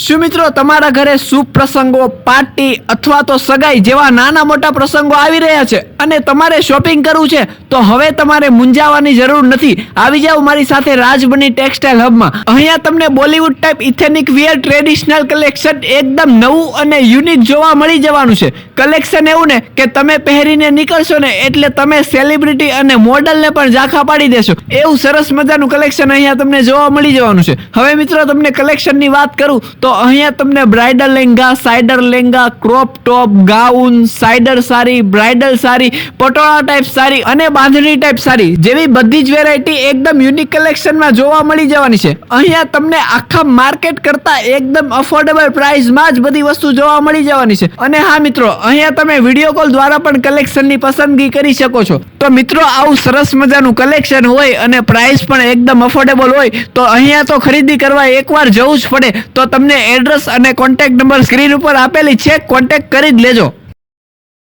શું મિત્રો તમારા ઘરે શુભ પ્રસંગો, પાર્ટી અથવા તો સગાઈ જેવા નાના મોટા પ્રસંગો આવી રહ્યા છે અને તમારે શોપિંગ કરવું છે તો હવે તમારે મૂંઝાવાની જરૂર નથી. આવી જાવ મારી સાથે રાજબની ટેક્સટાઇલ હબમાં. અહીંયા તમને Bollywood type ethnic wear traditional collection એકદમ નવું અને યુનિક જોવા મળી જવાનું છે. કલેક્શન એવું ને કે તમે પહેરીને નીકળશો ને એટલે તમે સેલિબ્રિટી અને મોડલને પણ ઝાંખા પાડી દેશો. એવું સરસ મજાનું કલેક્શન અહીંયા તમને જોવા મળી જવાનું છે. હવે મિત્રો તમને કલેક્શનની વાત કરું તો અહીંયા તમને બ્રાઇડલ લેંગા, સાઇડર લેંગા, ક્રોપ ટોપ, ગાઉન, સાઇડર સાડી, બ્રાઇડલ સાડી, પટોળા ટાઈપ સાડી અને બાંધણી ટાઈપ સાડી જેવી બધી જ વેરાયટી એકદમ યુનિક કલેક્શનમાં જોવા મળી જવાની છે. અહીંયા તમને આખા માર્કેટ કરતા એકદમ અફોર્ડેબલ પ્રાઇસમાં જ બધી વસ્તુ જોવા મળી જવાની છે. અને હા મિત્રો, અહીંયા તમે વિડીયો કોલ દ્વારા પણ કલેક્શનની પસંદગી કરી શકો છો. તો મિત્રો આવું સરસ મજાનું કલેક્શન હોય અને પ્રાઇસ પણ એકદમ અફોર્ડેબલ હોય તો અહીંયા તો ખરીદી કરવા એકવાર જવું જ પડે. તો તમને એડ્રેસ અને કોન્ટેક્ટ નંબર સ્ક્રીન ઉપર આપેલી છે, કોન્ટેક્ટ કરી જ લેજો.